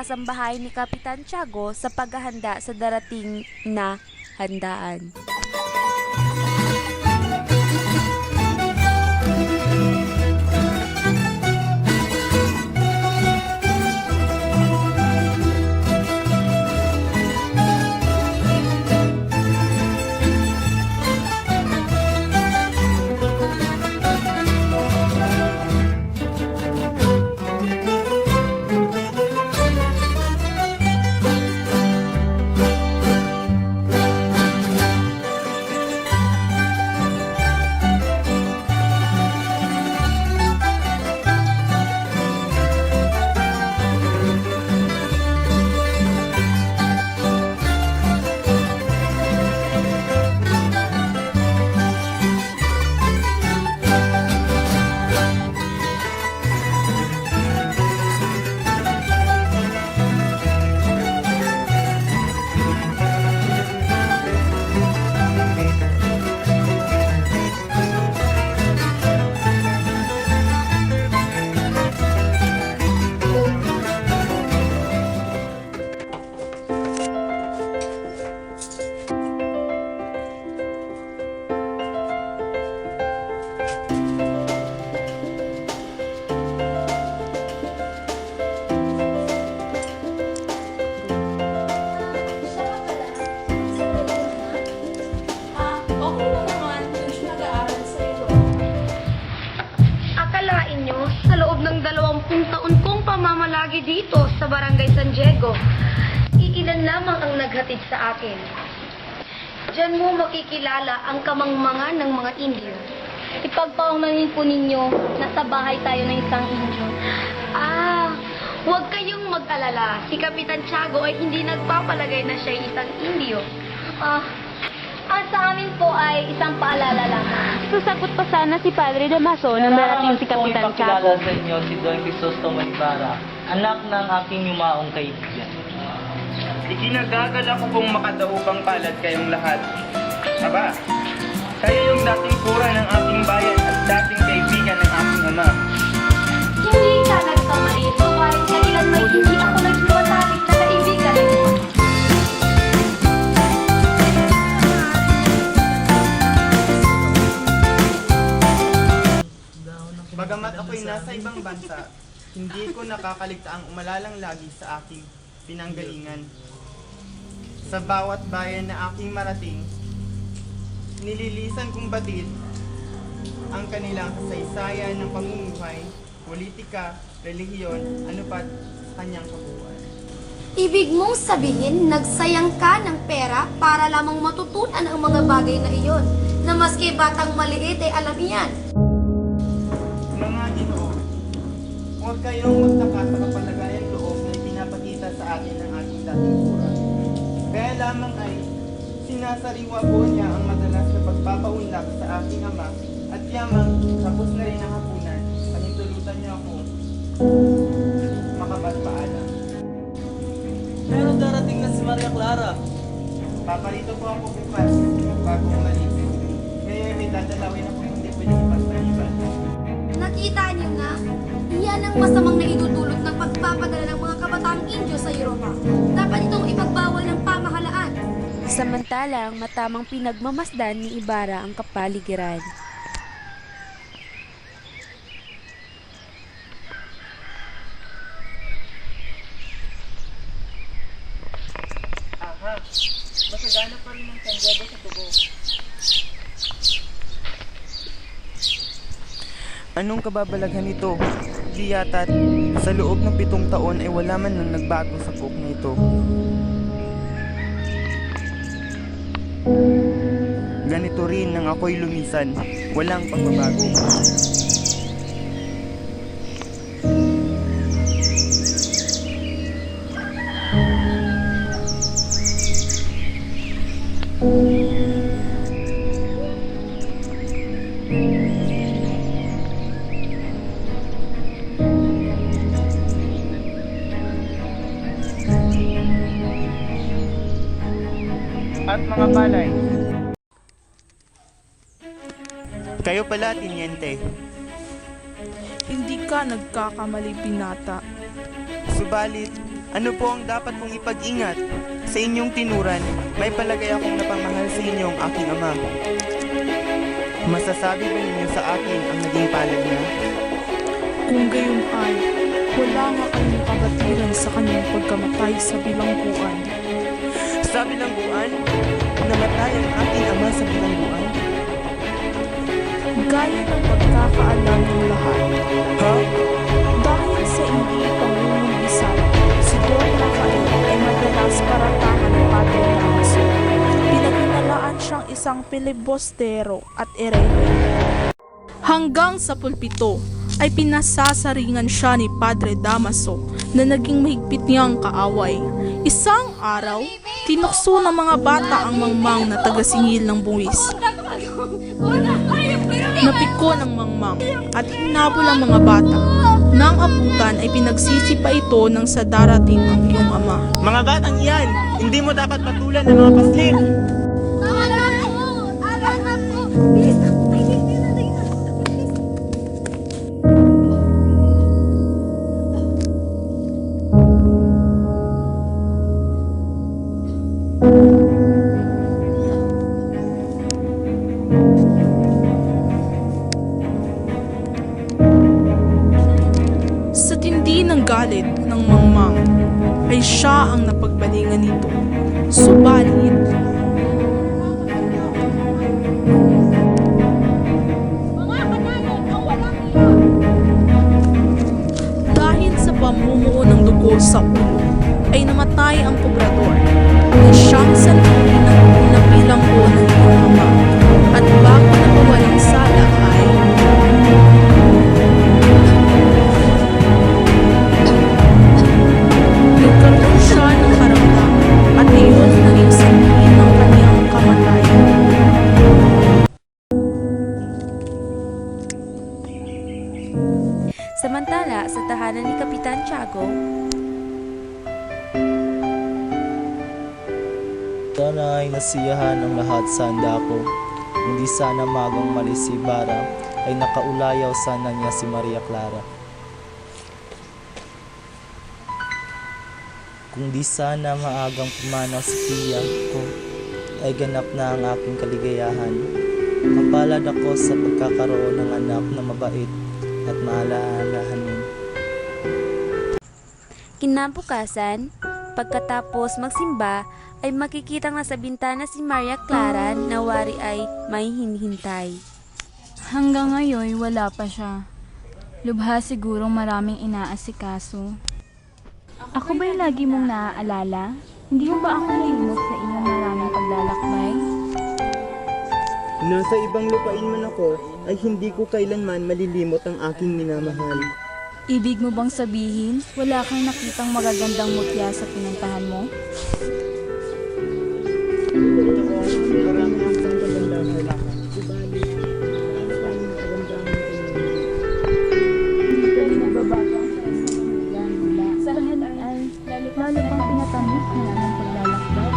kasambahay ni Kapitan Tiago sa paghahanda sa darating na handaan. Pamamalagi dito sa Barangay San Diego, iilan lamang ang naghatid sa akin. Diyan mo makikilala ang kamangmangan ng mga Indio. Ipagpaunanin po ninyo na sa bahay tayo ng isang Indio. Huwag kayong mag-alala. Si Kapitan Tiago ay hindi nagpapalagay na siya isang Indio. Sa amin po ay isang paalala lamang. Susagot pa sana si Padre Damaso nang darating si Kapitan Tiago. Ipakilala sa inyo si Don Crisostomo Ibarra, anak ng aking yumaong kaibigan. Ikinagagal ako kung makadaupang palad kayong lahat. Aba, kayo yung dating pura ng aking bayan at dating kaibigan ng aking ama. Hindi ka nagkamali, subalit kailan may hindi ako nagluwatalig na kaibigan ng iyo. Bagamat ako'y nasa ibang bansa, hindi ko nakakaligtaang umalalang lagi sa aking pinanggalingan. Sa bawat bayan na aking marating, nililisan kong batid ang kanilang kasaysayan ng pamumuhay, politika, relihiyon, anupat sa kanyang kabuuan. Ibig mong sabihin, nagsayang ka ng pera para lamang matutunan ang mga bagay na iyon, na maski batang maliit ay alam iyan. Mga Ginoo, huwag kayong magtaka sa kapalagayan loob na ipinapakita sa atin ng ating dating pura. Kaya lamang ay sinasariwa po niya ang madalas na pagpapaunlak sa aking ama at yamang tapos na rin ang hapunan, panintulutan niya ako makapagpaalam. Pero darating na si Maria Clara. Paparito po ako bukas bago umalis. Ngayon may dadalawin ako hindi pwedeng ipagpaliban. Nakita niyo na, iyan ang masamang naidudulot ng pagpapadala ng mga kabataang Indio sa Europa. Dapat itong ipagbawal ng pamahalaan. Samantalang matamang pinagmamasdan ni Ibarra ang kapaligiran. Aha, masagana pa rin ang San Diego sa tubo. Anong kababalaghan ito? Di yata't sa loob ng 7 taon ay wala man nang nagbago sa book na ito. Ganito rin nang ako'y lumisan, walang pagbabago. At mga palay. Kayo pala, Tiniente. Hindi ka nagkakamali, binata. Subalit, Ano po ang dapat kong ipag-ingat? Sa inyong tinuran, may palagay akong napamahal sa inyo ang aking ama. Masasabi ba ninyo sa akin ang naging palad niya? Kung gayon ay, wala nga kayong kabatiran sa kanyang pagkamatay sa bilangguan. Sa bilangguan, namatay ang aking ama sa bilangguan. Gaya ng pagkakaalam ng lahat. Ha? Dahil sa hindi pangungumpisal, si Don Rafael ay madalas paratahan ng Padre Damaso. Pinaginalaan siyang isang filibustero at erehe. Hanggang sa pulpito ay pinasasaringan siya ni Padre Damaso na naging mahigpit niyang kaaway. Isang araw, tinukso ng mga bata ang mangmang na tagasingil ng buwis. Napiko ng mangmang at hinabol ang mga bata. Nang abutan ay pinagsisipa ito ng sa darating ang iyong ama. Mga batang iyan, hindi mo dapat patulan ng mga paslit. Sa tindi ng galit ng mangmang ay siya ang napagbalingan nito. Subalit, dahil sa pamumuo ng dugo sa ulo, ay namatay ang pobrador na siyang sanhi ng pinabilanggo ng iyong ama. At bago na mawalang sala ay nagkaroon siya ng karamdaman at iyon naging sanhi ng kanyang kamatayan. Samantala, sa tahanan ni Kapitan Tiago, Sana ay nasiyahan ang lahat sa handa ko. Hindi sana magang malis si Bara, ay nakaulayaw sana niya si Maria Clara. Kung di sana maagang pumanaw si Pia ko, ay ganap na ang aking kaligayahan. Mapalad ako sa pagkakaroon ng anak na mabait at maalaalahanin. kinabukasan, pagkatapos magsimba, ay makikitang nasa bintana si Maria Clara na wari ay may hinihintay. Hanggang ngayon, wala pa siya. Lubha sigurong maraming inaasikaso. Ako ba'y lagi mong naaalala? Hindi mo ba ako nalimot sa iyong maraming paglalakbay? Nasa ibang lupain man ako, ay hindi ko kailanman malilimot ang aking minamahal. Ibig mo bang sabihin, wala kang nakitang magagandang mutya sa pinuntahan mo? Lalo pang pinatamis na namin paglalakbay.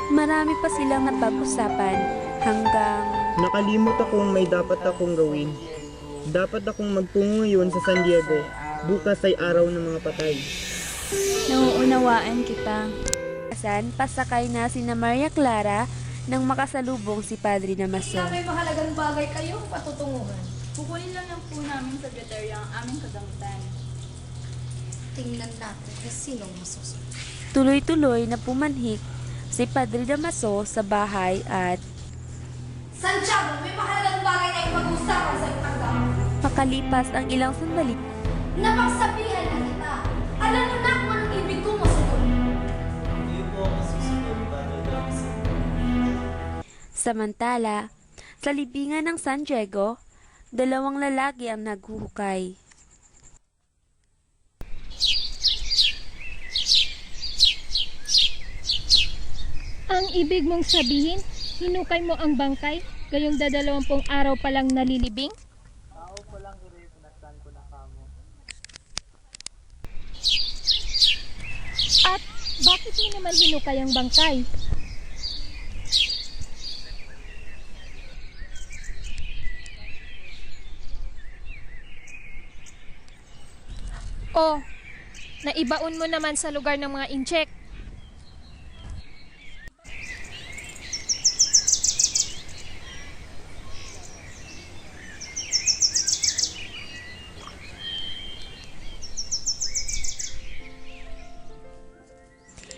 Marami pa silang napag-usapan hanggang Nakalimot akong may dapat akong gawin. Dapat akong magtungo ngayon sa San Diego. Bukas ay araw ng mga patay. Nauunawaan kita. pasakay na sina Maria Clara nang makasalubong si Padre Damaso. May mahalagang bagay kayong patutunguhan. Kukunin lang ng po namin sa sekretarya ang aming kagamitan. Tingnan natin kung sinong masusunod. Tuloy-tuloy na pumanhik si Padre Damaso sa bahay at Santiago, may mahalagang bagay na ipag-usapan sa itanggaw. makalipas ang ilang sandali, Napagsabihan na kita. Alam mo na kung anong ibig kong masunod. Hindi po ako susunod para Damaso. samantala, sa libingan ng San Diego, dalawang lalaki ang naghuhukay. Ang ibig mong sabihin, hinukay mo ang bangkay, gayong 20 araw pa lang nalilibing? Tao ko lang rin, pinagtan ko na kamo. At bakit mo naman hinukay ang bangkay? Oh, na ibaon mo naman sa lugar ng mga incheck.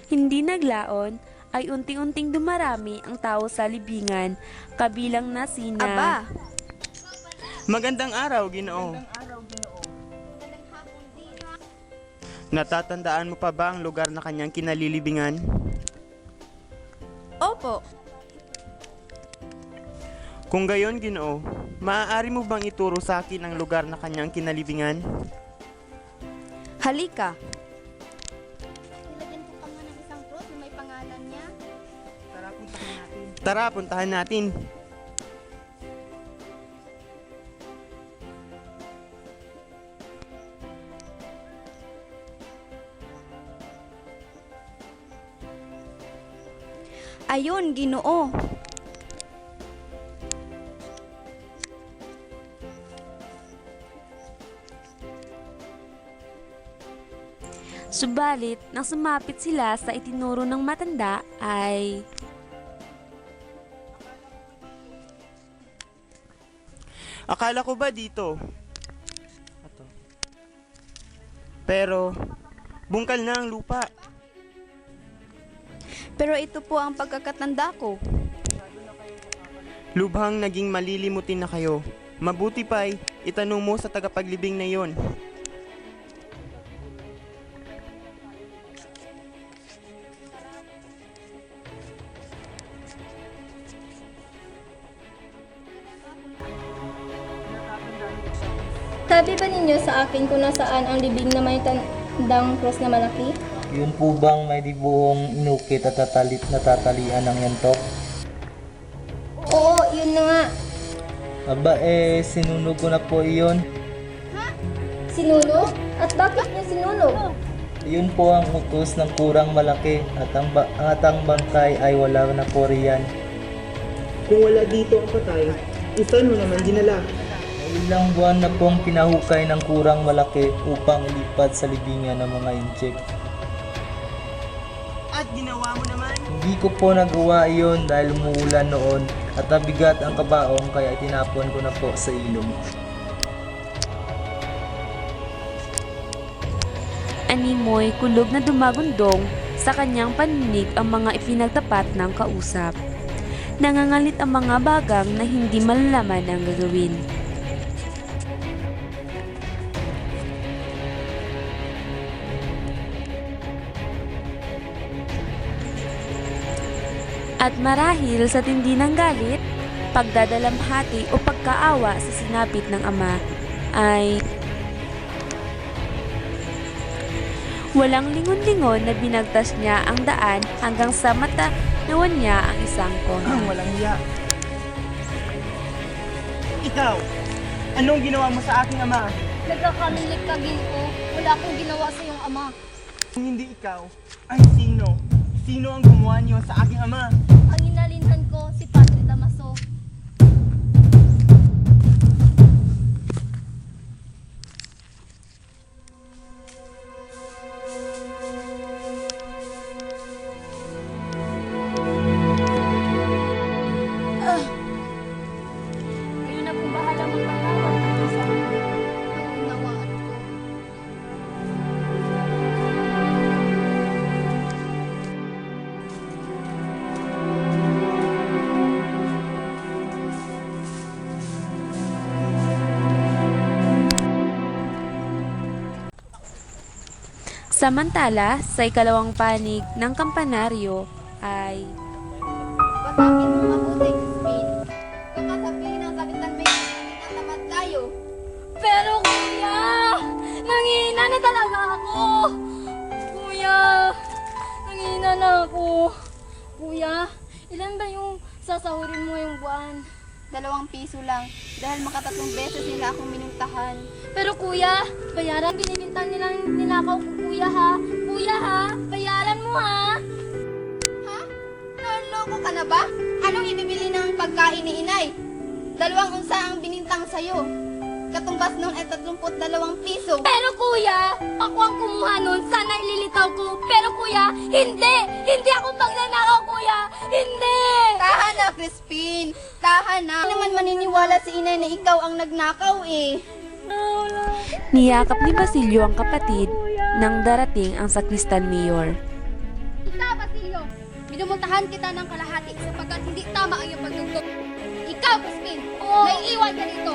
Hindi naglaon ay unti-unting dumarami ang tao sa libingan, kabilang na sina... Aba, Magandang araw, Ginoo. Natatandaan mo pa ba ang lugar na kanyang kinalilibingan? opo. Kung gayon, Ginoo, maaari mo bang ituro sa akin ang lugar na kanyang kinalibingan? Halika. Nilagyan ko pa nga ng isang cross na may pangalan niya. Tara, puntahan natin. Ayun, Ginoo. Subalit, nang sumapit sila sa itinuro ng matanda ay... Akala ko ba dito? Pero, bungkal na ang lupa. Pero ito po ang pagkakatanda ko. Lubhang naging malilimutin na kayo. Mabuti pa'y itanong mo sa tagapaglibing na yon. Sabi ba ninyo sa akin kung nasaan ang libing na may tandang cross na malaki? Yun po bang may dibuhong inukit at natatalian ng yantok? Oo, yun na nga. Aba sinunog ko na po iyon. Sinunog? At bakit niya sinunog? Yun po ang utos ng kurang malaki at ang bangkay ay wala na po riyan. Kung wala dito ang patay, isan mo naman dinala. Ilang buwan na pong pinahukay ng kurang malaki upang ilipat sa libingan ng mga incheck. At ginawa mo naman? Hindi ko po nagawa iyon dahil umuulan noon at nabigat ang kabaong kaya itinapon ko na po sa ilog. Animoy kulog na dumagundong sa kanyang paninig ang mga ipinagtapat ng kausap. Nangangalit ang mga bagang na hindi malalaman ang gagawin. At marahil sa tindi ng galit, pagdadalamhati o pagkaawa sa sinapit ng ama ay walang lingon-lingon na binagtas niya ang daan hanggang sa matanawan niya ang isang kona. Walang hiya. Ikaw, anong ginawa mo sa aking ama? Nagkakamali ka, Ginoo. Wala akong ginawa sa iyong ama. Kung hindi ikaw, ay sino? Sino ang gumawa niyo sa aking ama? Ang inalinhan ko, si Padre Damaso. Kayo na po bahala magpatawad para sa akin. Naunawaan ko. Samantala, sa ikalawang panig ng kampanaryo ay Patapin mo mabuti, Crispin. Kakasabihin ng kapitan may tinatamad tayo. Pero kuya, nangihina na talaga ako. Kuya, nangihina na ako. Kuya, ilan ba yung sasahurin mo yung buwan? 2 piso lang dahil makatatlong beses nila akong minuntahan. Pero kuya, bayaran bininintan nilang ninakaw ko kuya ha. Kuya ha, bayaran mo ha. Ha? Naloko ka na ba? Anong ibibili ng pagkain ni inay? 2 unsa ang binintang sa'yo. katumbas nun ay 32 piso. Pero kuya, ako ang kumuha nun. Sana ililitaw ko. Pero kuya, hindi! Hindi ako magnanakaw, kuya! Hindi! Tahan na, Crispin. Tahan na. Hindi naman maniniwala si inay na ikaw ang nagnakaw eh. Niyakap ni Basilio ang kapatid nang darating ang sakristan mayor. Ikaw, Basilio, minumultahan kita ng kalahati sapagkat hindi tama ang iyong pagdugtog. Ikaw, Crispin, may iwan ka dito.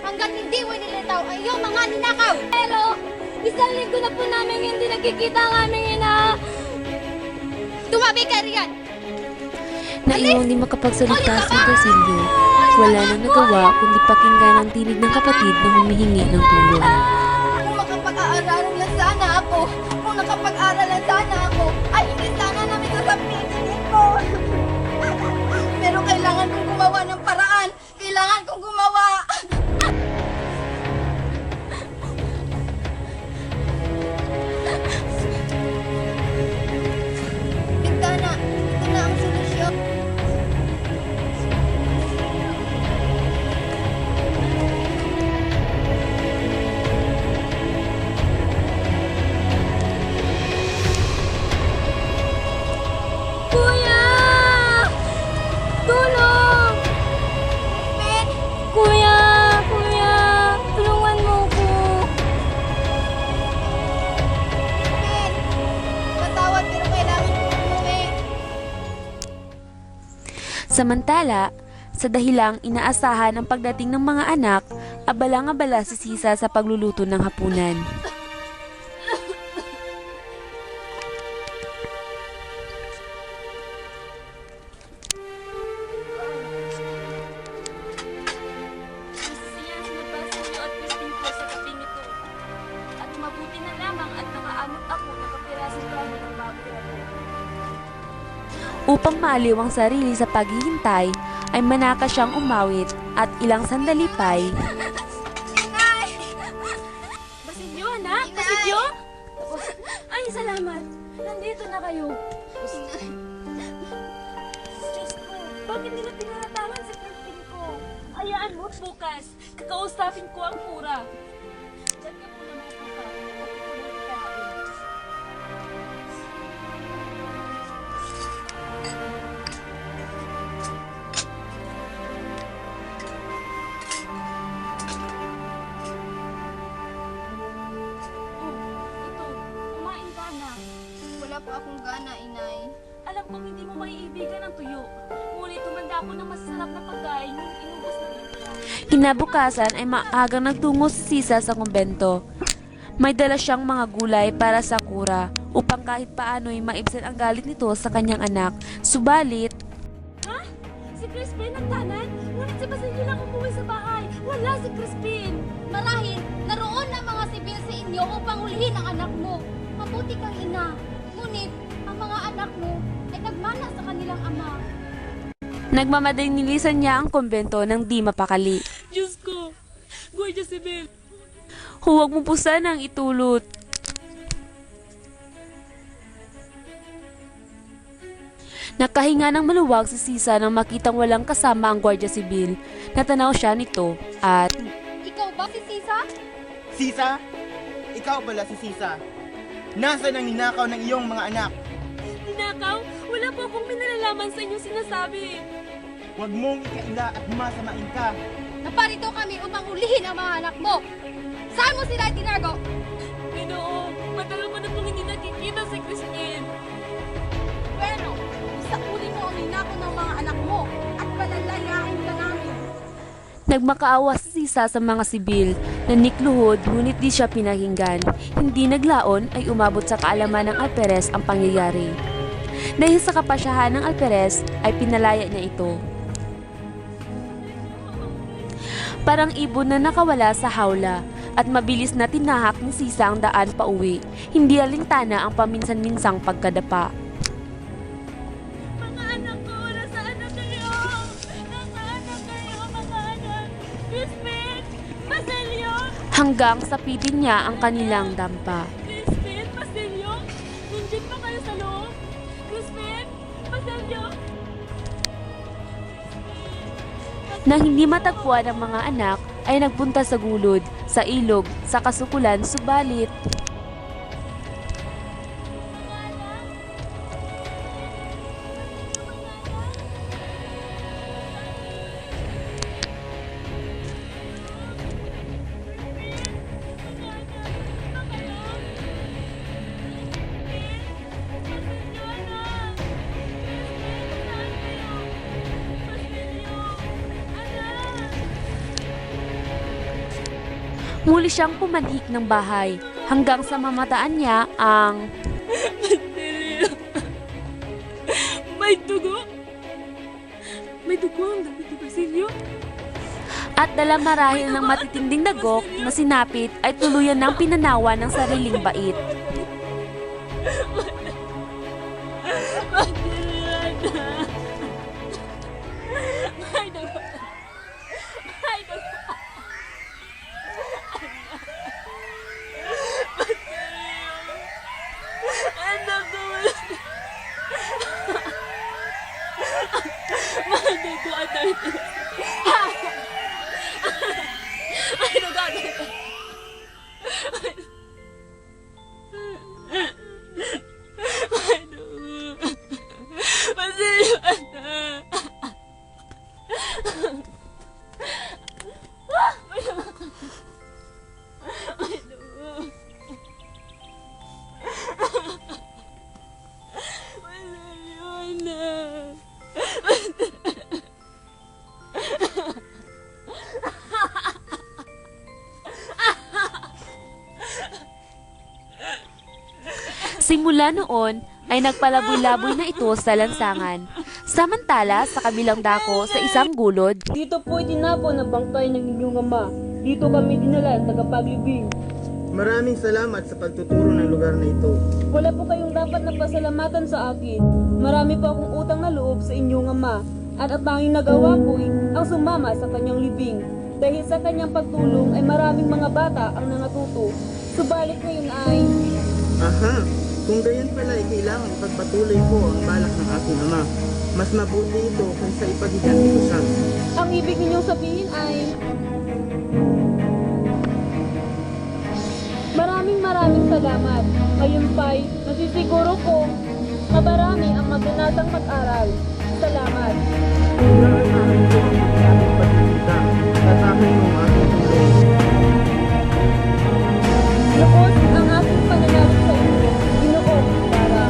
Hanggat hindi mo nilitaw ang iyong mga ninakaw. Pero, isang linggo na po namin hindi nakikita ang aming ina. Tumabi ka riyan. Naiwang di makapagsalita si Basilio. Wala nang nagawa kundi pakinggan ang tinig ng kapatid na humihingi ng tulong. Kung makapag-aaral lang sana ako, kung nakapag-aral lang sana ako, ay hindi sana namin sasabihin ito. Pero kailangan kong gumawa ng paraan. Kailangan kong gumawa. Bintana, ito na ang solusyon. Kuya! Tulong! Ben, Kuya! Kuya! Tulungan mo ko! Ben, patawad pero kailangan kong umuwi. Samantala, sa dahilang inaasahan ang pagdating ng mga anak, abalang-abala si Sisa sa pagluluto ng hapunan. Masasaya si Basilio at Crispin ko sa kaping ito. At mabuti na lamang at nakaamot ako ng kapirasong dami ng baboy. Upang maaliw ang sarili sa paghihintay, ay manaka siyang umawit at ilang sandali pa'y Basilio, anak! Basilio! Ay, salamat! Nandito na kayo. Diyos ko, bakit nila pinaratawan si Crispin ko? Hayaan mo bukas. Kakausapin ko ang pura. Diyan ka muna mapupunta. Ako ko lang kakain. Ito, kumain ka na. Wala pa akong gana, inay. Alam kong hindi mo maiibigan ang tuyo. Ngunit tumanda ako ng masasarap na pagkain nung inubos na kita. kinabukasan ay maagang nagtungo si Sisa sa kumbento. May dala siyang mga gulay para sa kura upang kahit paano'y maibsan ang galit nito sa kanyang anak. Subalit, Ha? Si Crispin nagtanan? Ngunit si Basilio lang umuwi sa bahay. Wala si Crispin. Marahil, naroon na mga sibil sa inyo upang hulihin ang anak mo. Mabuti kang ina. Ngunit, ang mga anak mo ay nagmana sa kanilang ama. nagmamadaling nilisan niya ang kumbento ng di mapakali. Diyos ko! Guardia Sibil! Huwag mo po sanang itulot. Nakahinga ng maluwag si Sisa nang makitang walang kasama ang Guardia Sibil. Natanaw siya nito at Ikaw ba si Sisa? Sisa? Ikaw pala si Sisa. Nasaan ang ninakaw ng iyong mga anak? Ninakaw? Wala po akong minalalaman sa inyong sinasabi. Huwag mong ikaila at masamain ka. Naparito kami upang hulihin ang mga anak mo. Saan mo sila itinago? Ginoo, matagal ko na pong hindi nakikita si Crispin. Bueno, isauli mo ang ninakaw ng mga anak mo at palalayain ka namin. nagmakaawa si Sisa sa mga sibil na nikluhod ngunit di siya pinakinggan. Hindi naglaon ay umabot sa kaalaman ng Alperes ang pangyayari. Dahil sa kapasyahan ng Alperes ay pinalaya niya ito. Parang ibon na nakawala sa hawla at mabilis na tinahak ni Sisa ang daan pa uwi. Hindi alintana ang paminsan-minsang pagkadapa. Mga anak ko, nasaan na kayo? Nasaan na kayo, mga anak? Crispin! Basilio! Hanggang sapitin niya ang kanilang dampa. Crispin! Basilio! Nandiyan pa kayo sa loob? Crispin! Basilio! Nang hindi matagpuan ang mga anak, ay nagpunta sa gulod, sa ilog, sa kasukulan, subalit muli siyang pumanhik ng bahay hanggang sa mamataan niya ang may dugo. May dugo ang damit ni Basilio. At dala marahil ng matitinding dagok na sinapit ay tuluyan ng pinanawa ng sariling bait. Simula noon ay nagpalaboy-laboy na ito sa lansangan. Samantala sa kabilang dako sa isang gulod, Dito po itinapon ang bangkay ng inyong ama. Dito kami dinala ang tagapaglibing. Maraming salamat sa pagtuturo ng lugar na ito. Wala po kayong dapat na pasalamatan sa akin. Marami pa akong utang na loob sa inyong ama. At ang tanging nagawa ko ay ang sumama sa kanyang libing. Dahil sa kanyang pagtulong ay maraming mga bata ang nangatuto. Subalit ngayon ay... Aha! Kung gayon pala ay kailangan ipagpatuloy ko ang balak ng aking ama. Mas mabuti ito kaysa ipaghiganti ko siya. Ang ibig ninyong sabihin ay... Maraming salamat. Ngayon pa'y nasisiguro kong mabarami ang magnanasang mag-aral. Salamat. Inaasahan ko ang aking pagkikita. Tasahan mo ang aking tulong. Lubos ang aking pananalig sa inyo, Ginoong Ibarra.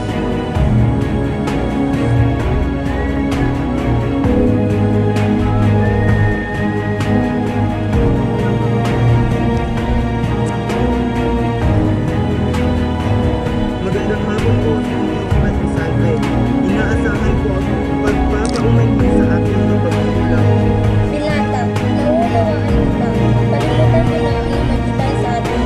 Magandang hapon po sa inyong pagkisante. Inaasahan ko ang pagpapaumanhin sa aking mga pagkukulang. Dilata, nauunawaan kita. Palimutan mo na ang iyong magitan sa atin.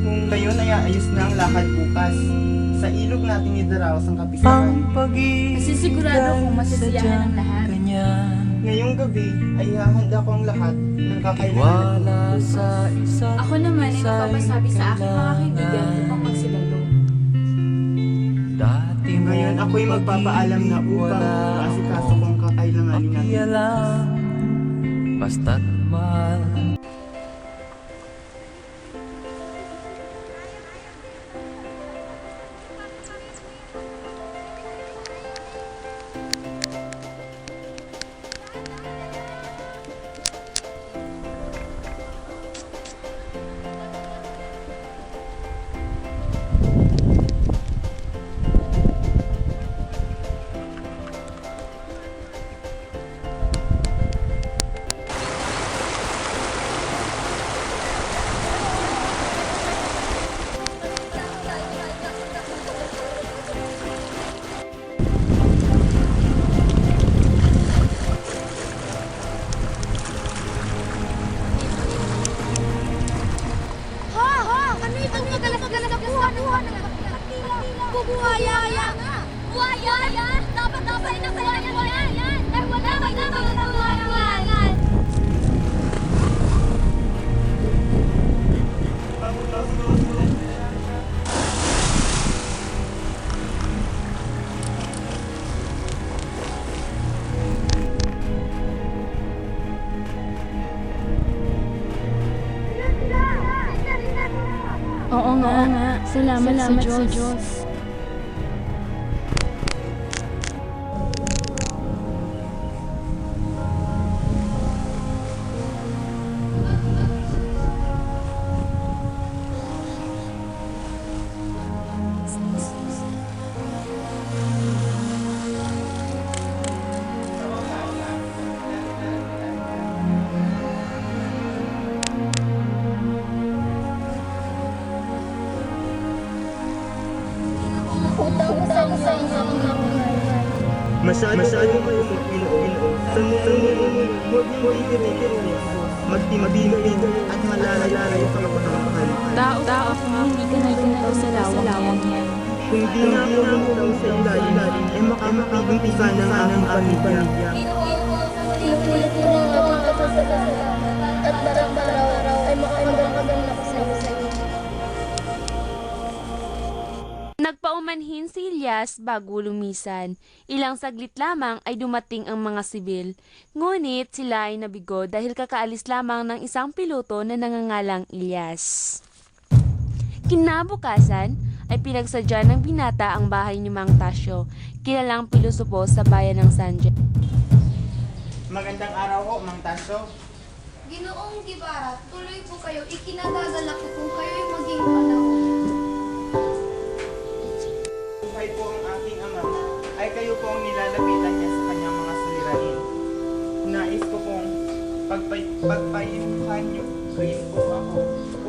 Kung gayon ay ayos na ang lakad bukas. Sa ilog natin idaraos ang kapisahan. Nasisigurado kong masisiyahan ang lahat. Ngayong gabi ay hahanda ko ang lahat ng kakailangan ko. Ako naman ay mapapasabi sa aking mga kaibigan upang magsilalo. Ngayon ako'y magpapaalam na upang maasikaso kong kakailanganin natin. Basta't mahal. Ano itong magalas-galas na buha ng bubuhaya nga? Buhaya? Dapat ay buhaya yan. Eh wala mga buhaya. Oo nga. Salamat sa Diyos. Utang sa inyo ang mga Masyado kayong Pinoon. Sanunod, huwag niyong ikitigil. Magtimagtimig at malalay sa kapatamahan. Tao ako, hindi ka na ganito sa lawang yan. Kung di nga ako namutaw sa ilalim, ay makamapigang sana ng aming pamilya. Inuulit mo na ang ating kapasalamat at darang araw ay makamagang na sa inyo. Nagpaumanhin si Elias bago lumisan. Ilang saglit lamang ay dumating ang mga sibil. Ngunit sila ay nabigo dahil kakaalis lamang ng isang piloto na nangangalang Elias. Kinabukasan ay pinagsadya ng binata ang bahay ni Mang Tasyo, kilalang pilosopo sa bayan ng Sanje. Magandang araw ho, Mang Tasyo. Ginoong Gibara, tuloy po kayo. Ikinagagalak ko kung kayo'y maging panahon. Buhay po ang aking ama, ay kayo po ang nilalapitan niya sa kanyang mga suliranin. Nais ko pong pagpaimuhan niyo, gayon po ako,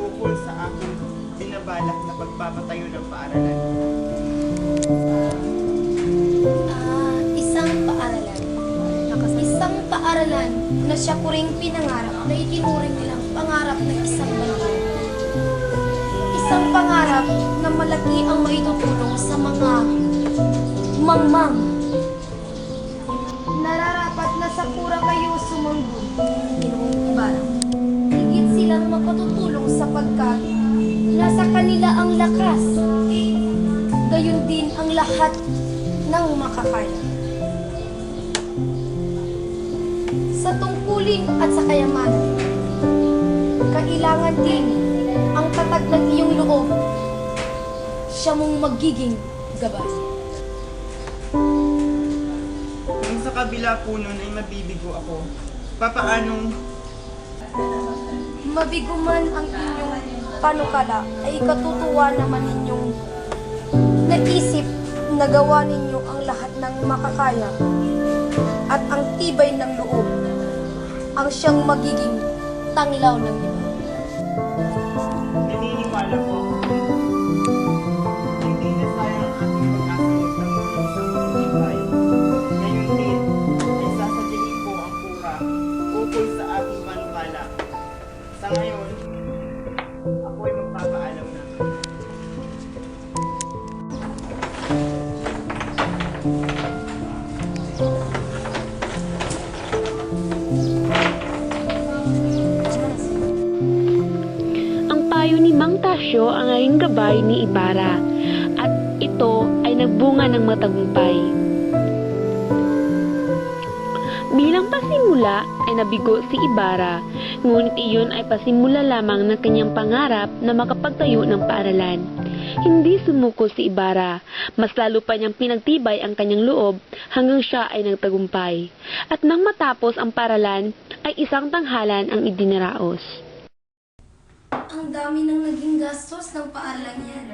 ukol sa aking binabalak na pagpapatayo ng paaralan. Isang paaralan. Isang paaralan na siya ko ring pinangarap na itinuring nilang pangarap ng isang bansa. Isang pangarap na malaki ang maitutulong sa mga mangmang. Nararapat na sa pura kayo sumanggol, Ginoong Ibarra. Higit silang makatutulong sapagkat nasa kanila ang lakas. Gayon din ang lahat ng makakaya. Sa tungkulin at sa kayamanan, kailangan din ang tatag ng iyong loob. Siya mong magiging gabay. Kung sa kabila po nun ay mabibigo ako, papaanong Mabigo man ang inyong panukala, ay katutuwa naman ninyong naisip na gawa ninyo ang lahat ng makakaya at ang tibay ng loob ang siyang magiging tanglaw ng iba. naniniwala ko, hindi na sayang ang ating pag-asa ng isang buhay. Ngayon din, ay sasadyain ko ang pura ukol sa ating panukala. Sa ngayon, ako ay magpapaalam na. Ang payo ni Mang Tasyo ang naging gabay ni Ibarra at ito ay nagbunga ng matagumpay. Bilang pasimula ay nabigo si Ibarra, ngunit iyon ay pasimula lamang ng kanyang pangarap na makapagtayo ng paaralan. Hindi sumuko si Ibarra, mas lalo pa niyang pinagtibay ang kanyang loob hanggang siya ay nagtagumpay. At nang matapos ang paaralan ay isang tanghalan ang idinaraos. Ang dami ng naging gastos ng paaralan yan.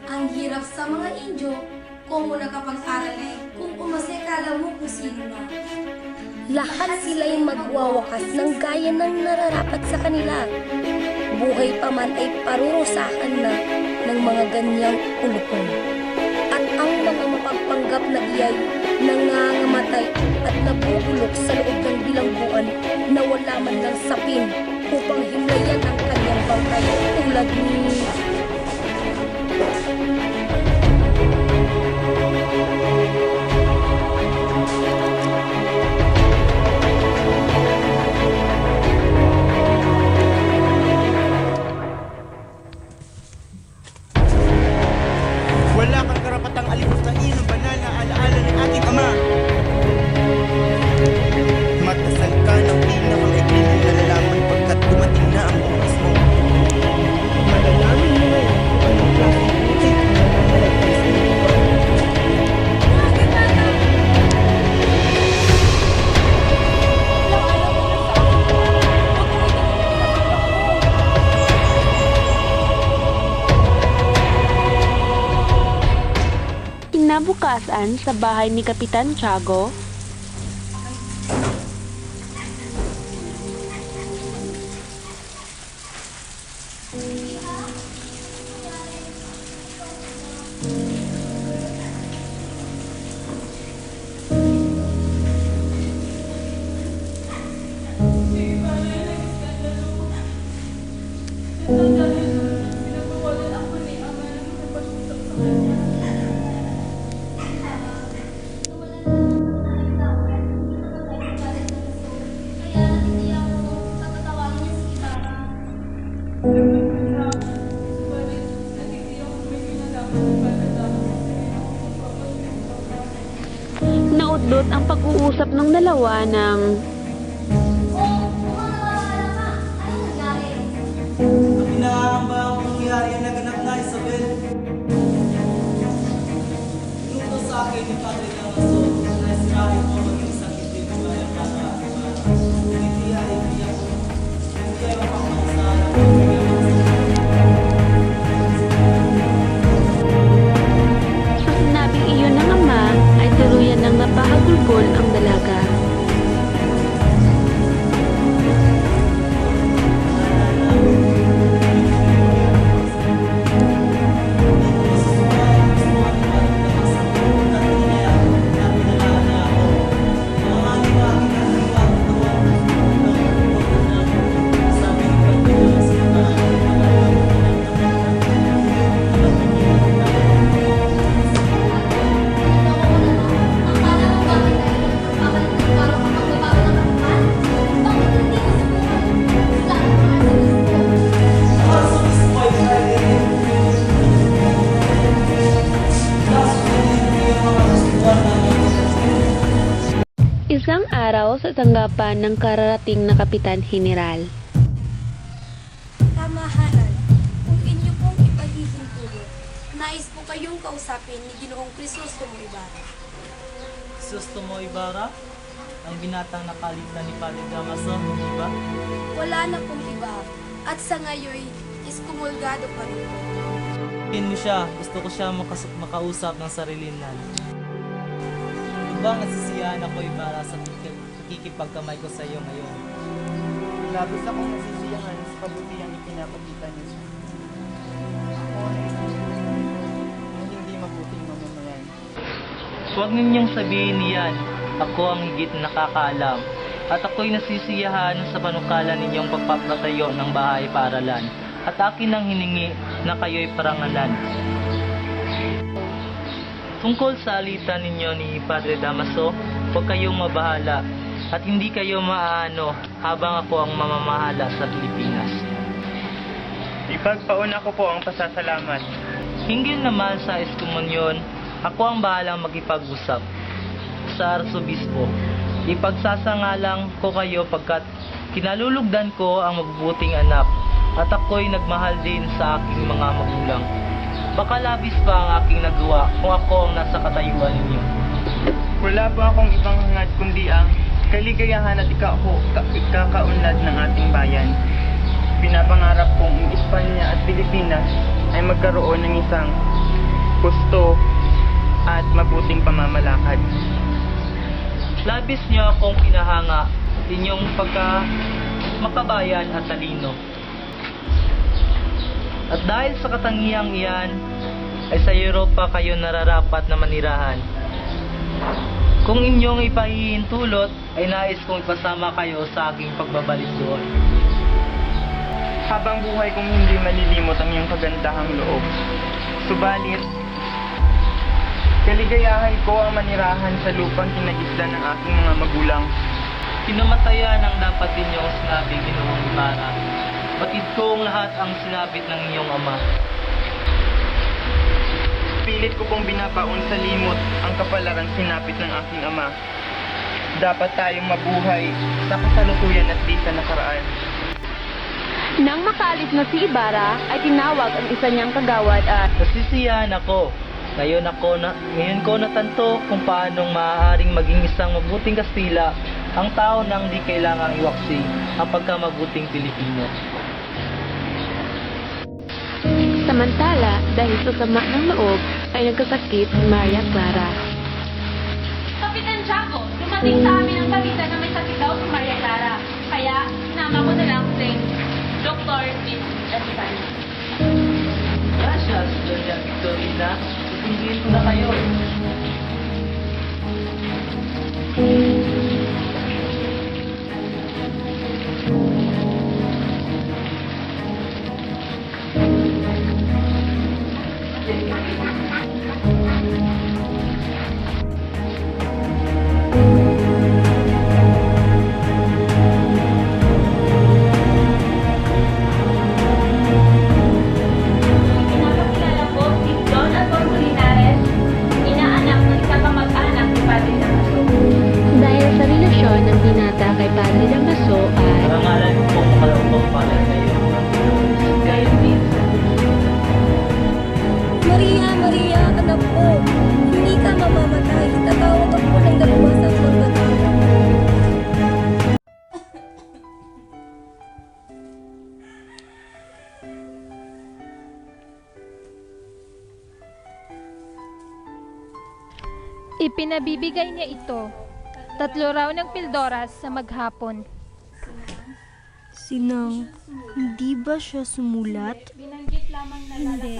Ang hirap sa mga Indyo kung mo nakapag-aral kung umasekala mo kung sino na. Lahat sila'y magwawakas ng gaya ng nararapat sa kanila. Buhay pa man ay parurusahan na ng mga ganyang ulupon. At ang mga mapagpanggap na iyay nangangamatay at nabubulok sa loob ng bilangguan na wala man lang sapin upang himlayan ang kanyang bangkay tulad ni... Wala kang karapatang alimustahin ang banal na alaala ng ating ama. Magdasal ka ng pinakamaikli mong nalalaman pagkat dumating na ang bautismo. Malalaman mo ngayon kung Kinabukasan sa bahay ni Kapitan Tiago, naudlot ang pag-uusap ng dalawa ng Ang inaangamba ang pangyayari ang naganap na, Isabel. Inutos sa akin ni Padre Damaso na isirahin mo maging isang itim bayan para hindi ay biyak ko. Hindi ay mapakamasahan ang sa sinabing iyon ng ama ay tuluyan ng napahagulgol ang dalaga. Isang araw sa tanggapan ng kararating na Kapitan General. Tamahalan, kung inyo pong ipahihintulot, nais po kayong kausapin ni Ginoong Crisostomo Ibarra. Crisostomo Ibarra, ang binatang nakalitan ni Padre Damaso, di ba? Wala na pong iba, at sa ngayon, iskumulgado pa rin po. Mo siya, gusto ko siya makausap ng sarilinan. Bang nasisiyahan ako, Ibarra, sa pakikipagkamay ko sa iyo ngayon? Labis akong nasisiyahan sa kabutihan ipinapakita niyo. Ako ay hindi mabuting mamamayan. Huwag ninyong sabihin niyan, ako ang higit na nakakaalam. At ako'y nasisiyahan sa panukala ninyong pagpapatayo ng bahay paaralan. At akin ang hiningi na kayo'y parangalan. Tungkol sa alitan ninyo ni Padre Damaso, huwag kayong mabahala at hindi kayo maaano habang ako ang mamamahala sa Pilipinas. Ipagpauna ko po ang pasasalamat. Hinggil naman sa eskomunyon, ako ang bahalang makipag-usap sa Arsobispo. Ipagsasangalang ko kayo pagkat kinalulugdan ko ang mabubuting anak at ako'y nagmahal din sa aking mga magulang. Baka labis pa ang aking nagawa kung ako ang nasa katayuan ninyo. Wala po akong ibang hangad kundi ang kaligayahan at ikakaunlad ng ating bayan. Pinapangarap kong ang Espanya at Pilipinas ay magkaroon ng isang gusto at mabuting pamamalakad. Labis niyo akong pinahanga inyong pagka makabayan at talino. At dahil sa katangiang iyan, ay sa Europa kayo nararapat na manirahan. Kung inyong ipahihintulot, ay nais kong ipasama kayo sa aking pagbabalik doon. Habang buhay kong hindi malilimot ang iyong kagandahang loob. Subalit, kaligayahan ko ang manirahan sa lupang kinagisdan ng aking mga magulang. Pinamatayan ang dapat ninyong sinabi, Ginoong Ibarra. Batid ko ang lahat ang sinabit ng iyong ama. Pilit ko pong binabaon sa limot ang kapalaran sinapit ng aking ama. Dapat tayong mabuhay sa kasalukuyan at di sa nakaraan. Nang makaalis na si Ibarra, ay tinawag ang isa niyang kagawad at Nasisiyahan ako. Ngayon ko natanto kung paanong maaaring maging isang mabuting Kastila ang tao nang di kailangang iwaksi ang pagkamabuting Pilipino. Samantala, dahil sa sama ng loob, ay nagkasakit si Maria Clara. Kapitan Jaco, dumating sa amin ang balita na may sakit daw si Maria Clara. Kaya, sinama ko na lang si Dr. Miss Espana. Gracias, Doña Victorina. Ipinigil ko na kayo. Pinapakilala po si Don Alfonso Linares, inaanak ng isang kamag-anak ni Padre Damaso. Dahil sa relasyon ng binata kay Padre Damaso ay Parangalan ko pong makalaupang pala kayo. Kayo din. Maria, Maria, anak ko. Hindi ka mamamatay. Itatawag ako ng dalawa sa pagkatao. Ipinabibigay niya ito. 3 raw ng pildoras sa maghapon. Sinang, hindi ba siya sumulat? Hindi.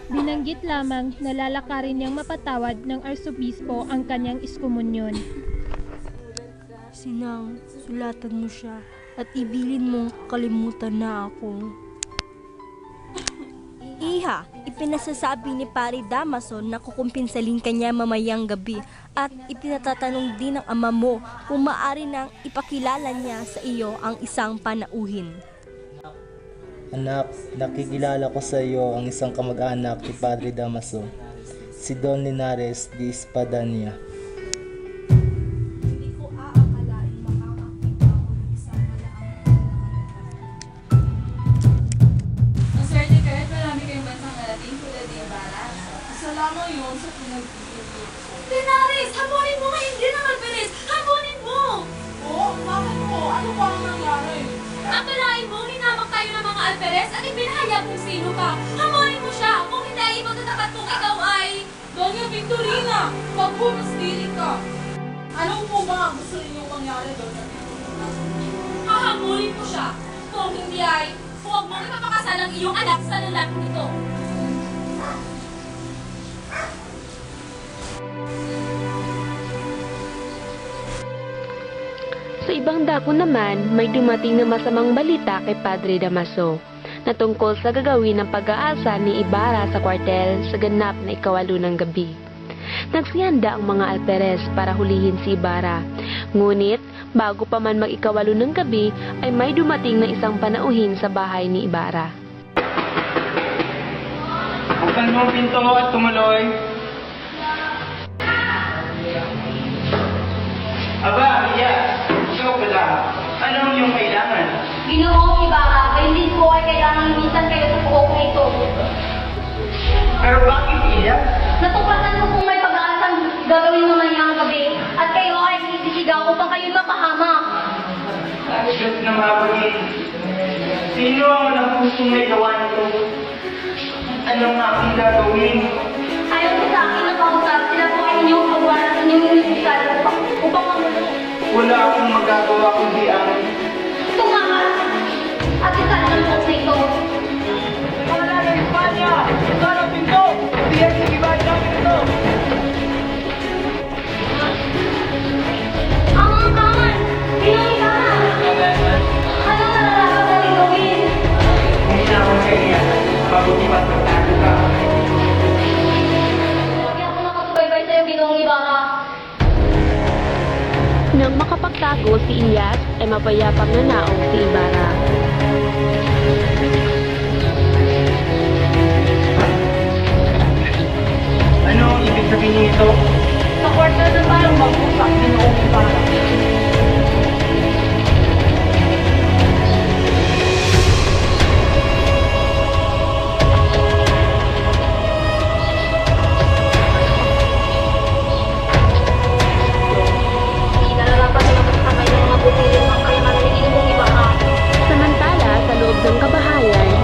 Binanggit lamang na lalakarin niyang mapatawad ng arsobispo ang kanyang iskomunyon. Sinang, sulatan mo siya at ibilin mong kalimutan na ako. Iha, ipinasasabi ni Pari Damaso na kukumpinsalin kanya mamayang gabi at ipinatatanong din ng ama mo kung maaari nang ipakilala niya sa iyo ang isang panauhin. Anak, nakikilala ko sa iyo ang isang kamag-anak ni Padre Damaso, si Don Linares de Espadania. Maswerte kayo at marami kayong bansang narating tulad ni Ibarra. Isa lamang yun sa pinag-ibig. Linares! Hamunin mo ngayon din ang Alperes! Hamunin mo! Oo, bakit mo? Ano ba ang nangyari? Akalain mo, hinamak tayo ng mga Alperes at ipinahayag kung sino ka. Hamunin mo siya! Kung hindi ay matatapat kung ikaw ay... Doña Victorina! Magpunos dili ka! Ano po ba ang gusto ninyong mangyari, Doña Victorina? Hahamulin mo siya! Kung hindi ay... Huwag mong ipapakasal ang iyong anak sa lalaking ito. Sa ibang dako naman, may dumating na masamang balita kay Padre Damaso na tungkol sa gagawin ng pag-aasa ni Ibarra sa kwartel sa ganap na 8 ng gabi. Nagsihanda ang mga Alperes para hulihin si Ibarra. Ngunit, bago pa man mag-8 ng gabi, ay may dumating na isang panauhin sa bahay ni Ibarra. Buksan mo ang pinto at tumuloy. Aba, Maria, ikaw pala. Ano ang iyong kailangan? Ginoong Ibarra, ay hindi ko ay kailangan lumisan kayo sa puok na ito. Pero bakit iyak? Natuklasan ko kung may pag-aasang gagawin mamayang gabi at kayo ay isisigaw upang kayo mapahamak. Diyos na mabagin. Sino ang nagpusong may gawa nito? Anong aking gagawin? Ayaw ko sa akin na kausap, sila po ay inyong pagwan at inyong inisisal upang mamulo. Wala akong magagawa kundi ang... Tumakas! At isa ng puok na ito. Wala na Espanya! Ito ang pinto! Tiyak sa ibang namin ito! Ang angkangan! Pinangita na! Anong nararapat natin gawin? Hindi na ako kaya. Mabuti pa't magtago ka. Lagi ako nakasubaybay sa'yo, Ginoong Ibarra. Nang makapagtago si Ilyas, ay mapayapang nanaong si Ibarra. Ano ang ibig sabihin nito? Sa kwartel na tayo mag-usap, Ginoong Ibarra. Hindi na narapat na magkakamay ng mga pupilin ang kayamanan ni Ginoong Ibarra. Samantala, sa loob ng kabahayan,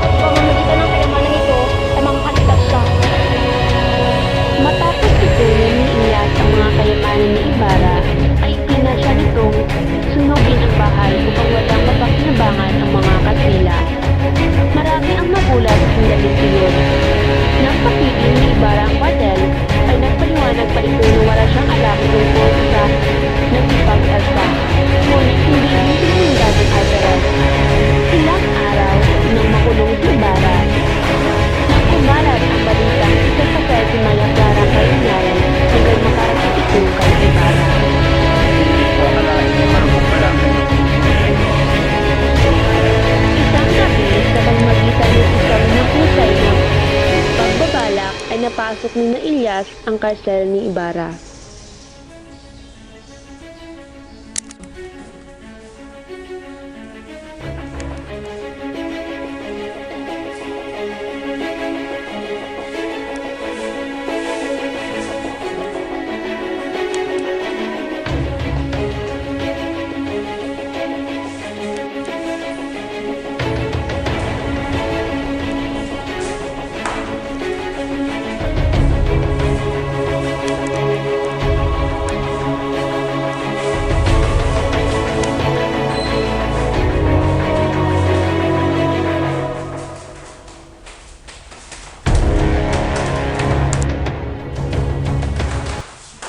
pinapasok ni na Ilyas ang karsel ni Ibarra.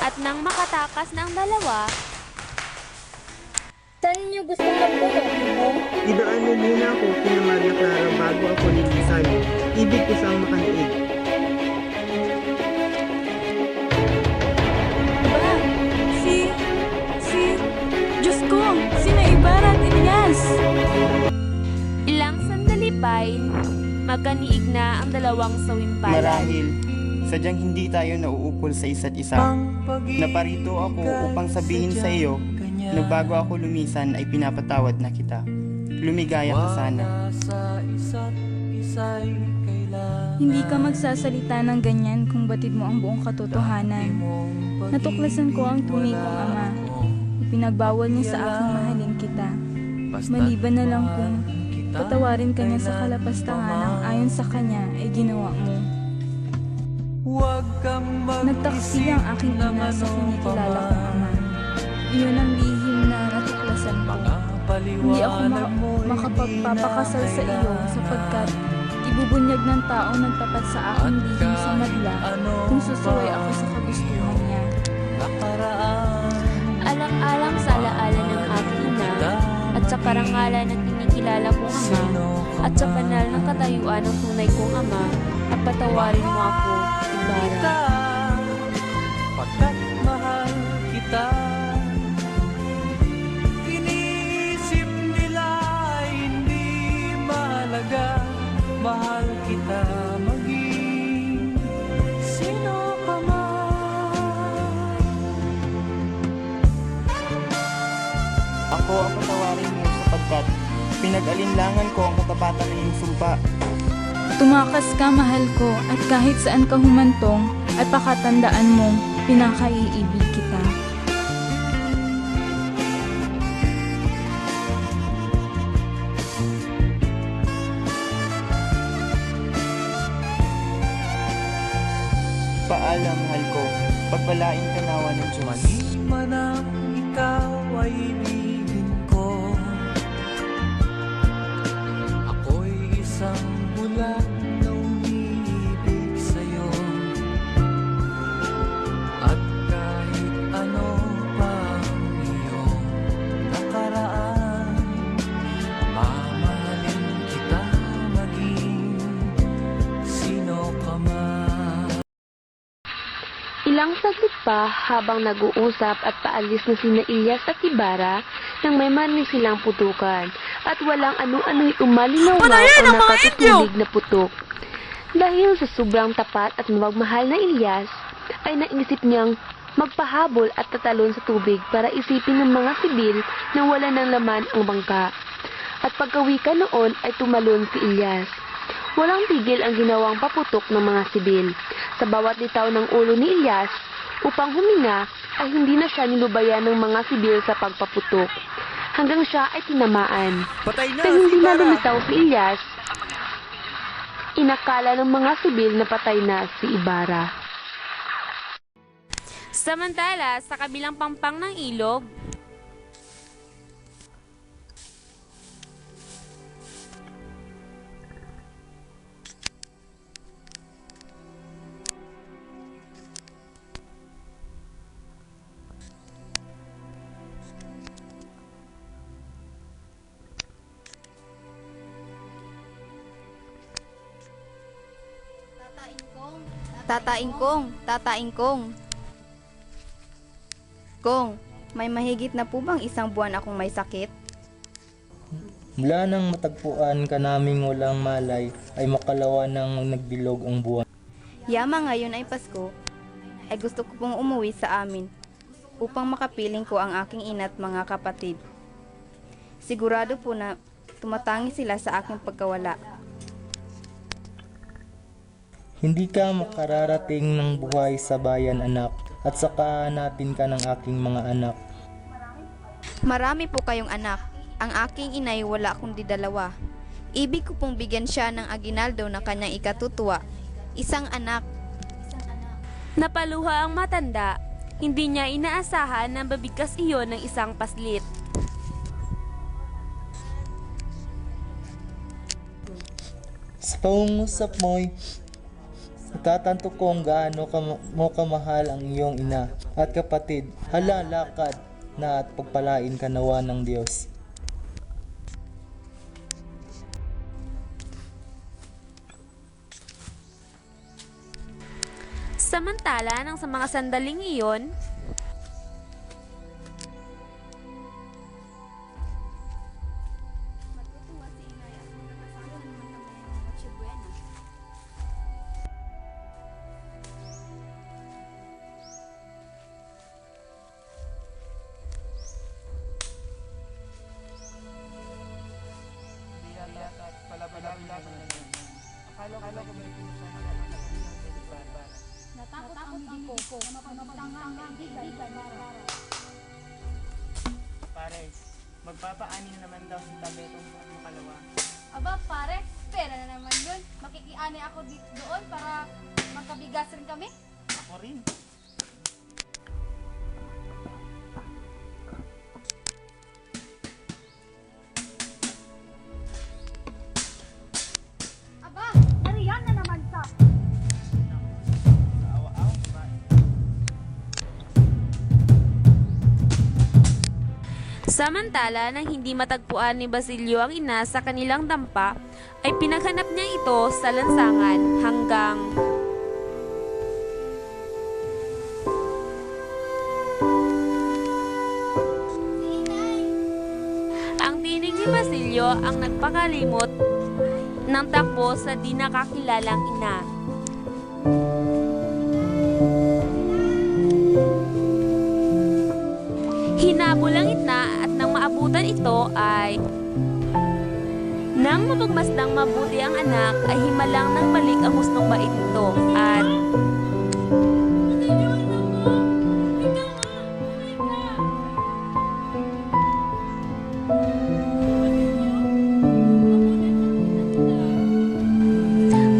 At nang makatakas ng dalawa, Saan niyo gusto magpunta? Idaan mo muna ako kina Maria Clara bago ako lilisan. Ibig ko siyang makaliig. Ba? Diyos ko, sina Ibarra at Ilyas. ilang sandali pa'y magkaniig na ang dalawang sawimpalan. Marahil, sadyang hindi tayo nauukol sa isa't isa. Naparito ako upang sabihin sa iyo na bago ako lumisan ay pinapatawad na kita. Lumigaya ka sana. Hindi ka magsasalita ng ganyan kung batid mo ang buong katotohanan. Natuklasan ko ang tunay kong ama. Ipinagbawal niya sa aking mahalin kita. Maliban na lang kung patawarin ka niya sa kalapastangan ayon sa kanya ay ginawa mo. Nagtaksi ang aking ina sa kinikilala kong ama. Iyon ang lihim na natuklasan ko. Hindi ako makapagpapakasal sa iyo sapagkat ibubunyag ng taong nagtapat sa aking lihim sa madla kung susuway ako sa kagustuhan niya. Alang-alang sa alaala ng aking ina at sa parangalan ng kinikilala kong ama at sa banal ng katayuan ng tunay kong ama at patawarin mo ako, Ibarra. Pagkat mahal kita, inisip nila hindi mahalaga. Mahal kita maging sino ka man. Ako ang patawarin mo sapagkat pinag-alinlangan ko ang katapatan ng iyong sumpa. Tumakas ka, mahal ko, at kahit saan ka humantong, ay pakatandaan mong pinakaiibig kita. Paalam, mahal ko. Pagpalain ka nawa ng Diyos. Man ang ikaw ay ibigin ko, ako'y isang bulan na umiibig sa'yo. At kahit ano pa ang iyong nakaraan, mamahalin kita maging sino ka man. Ilang saglit pa habang nag-uusap at paalis na sina Ilyas at Ibarra nang may marinig silang putukan at walang ano-ano'y umalinaw o nakatutulig na putok. Dahil sa sobrang tapat at mapagmahal na Ilyas, ay naisip niyang magpahabol at tatalon sa tubig para isipin ng mga sibil na wala ng laman ang bangka. At pagkawika noon ay tumalon si Ilyas. Walang tigil ang ginawang paputok ng mga sibil. Sa bawat litaw ng ulo ni Ilyas, upang huminga ay hindi na siya nilubayan ng mga sibil sa pagpaputok. Hanggang siya ay tinamaan. Kaya hindi na lumitaw si Ilyas, inakala ng mga sibil na patay na si Ibarra. Samantala, sa kabilang pampang ng ilog, Tataingkong. Kong, may mahigit na po bang isang buwan akong may sakit? Mula nang matagpuan ka naming walang malay ay makalawa nang nagbilog ang buwan. Yama ngayon ay Pasko, ay gusto ko pong umuwi sa amin upang makapiling ko ang aking ina at mga kapatid. Sigurado po na tumatangi sila sa aking pagkawala. Hindi ka makararating ng buhay sa bayan, anak, at saka hanapin ka ng aking mga anak. Marami po kayong anak. Ang aking inay wala kundi 2. Ibig ko pong bigyan siya ng aginaldo na kanyang ikatutuwa. Isang anak. Napaluha ang matanda. Hindi niya inaasahan na babigkas iyon ng isang paslit. Sa pangungusap mo'y natatanto kong gaano mo kamahal ang iyong ina at kapatid. Hala, lakad na at pagpalain ka nawa ng Diyos. Samantala, nang sa mga sandaling iyon, Natakot ang hindi ko na mapagtangang kaibigan na Pare, magpapaani na naman daw si Tabetong sa makalawa. Aba, pare, pera na naman yun. Makikiani ako doon para magkabigas rin kami. Ako rin. Aba, nariyan na naman sa... samantala nang hindi matagpuan ni Basilio ang ina sa kanilang dampa, ay pinaghanap niya ito sa lansangan hanggang ang tinig ni Basilio ang nagpakalimot ng takbo sa di nakakilalang ina. Hinabol ang ina at nang maabutan ito ay nang mapagmasdang mabuti ang anak ay himalang nagbalik ang husnong bait nito at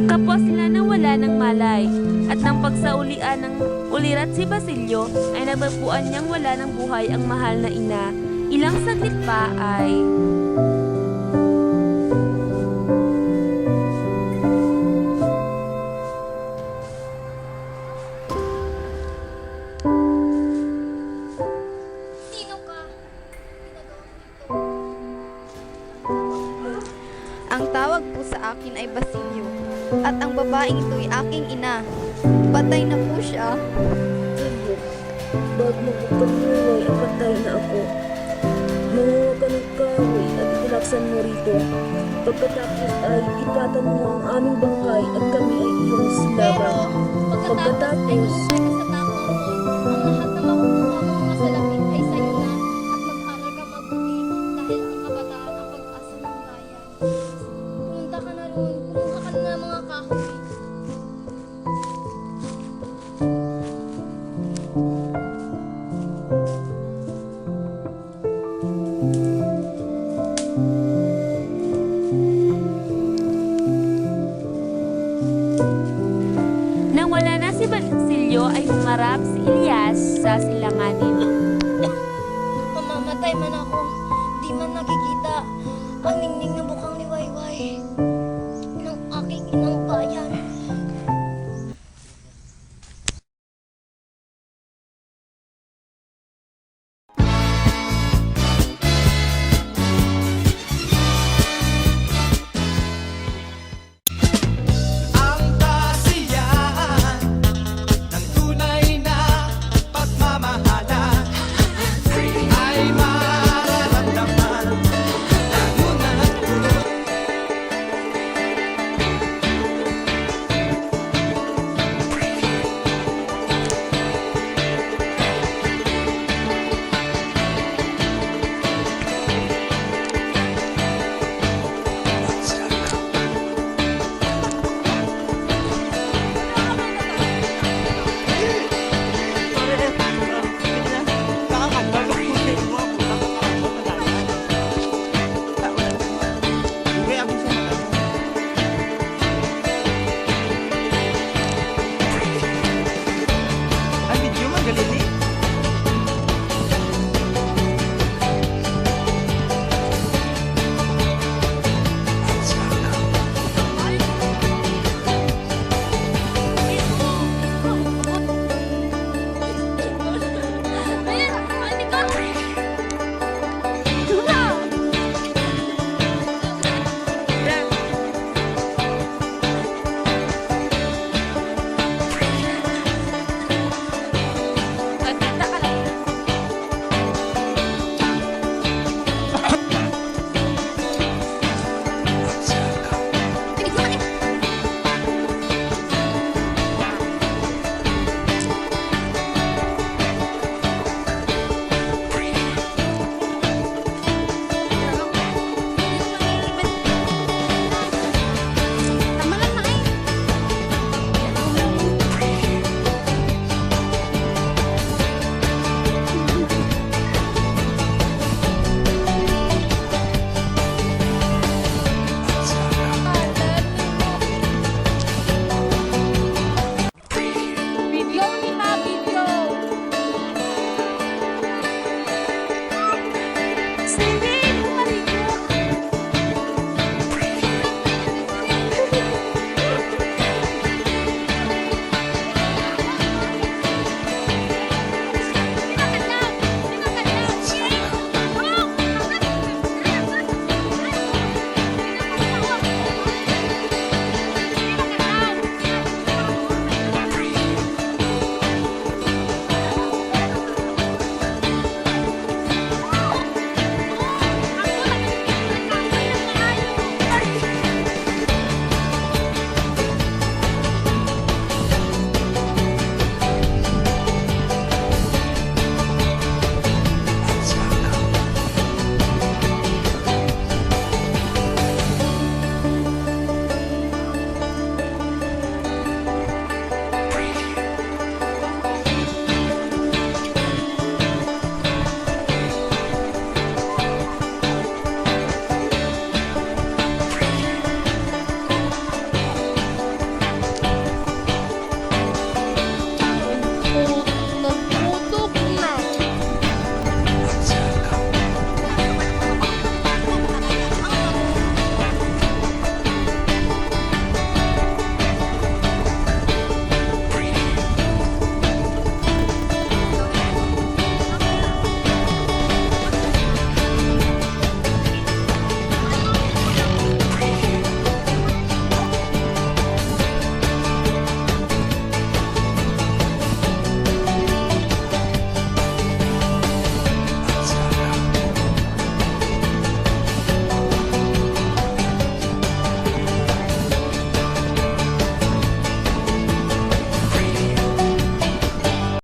kapwa sila nang wala ng malay at nang pagsaulian ng ulirat si Basilio ay nabagpuan niyang wala ng buhay ang mahal na ina. Ilang saglit pa ay Sino ka? Ang tawag po sa akin ay Basilio, at ang babaeng ito'y aking ina. Patay na po siya. Bago magpagkamuhay, apatay na ako. Manguha ka ng kahoy at itinaksan mo rito. Pagkatapos ay ikatan mo ang aming bangkay at kami ay iyong silaban. Pagkatapos, sa takong ko, ang lahat na makukuha mong masalamin ay sa'yo na at mag-aral ka mabuti dahil ang kabataan ang pag-asa ng bayan. Pumunta ka na roon, kumuha ka na ng mga kahoy. nang wala na si Basilio ay humarap si Elias sa silanganin. Mamamatay man ako, di man nakikita ang ningning na bukang liwayway.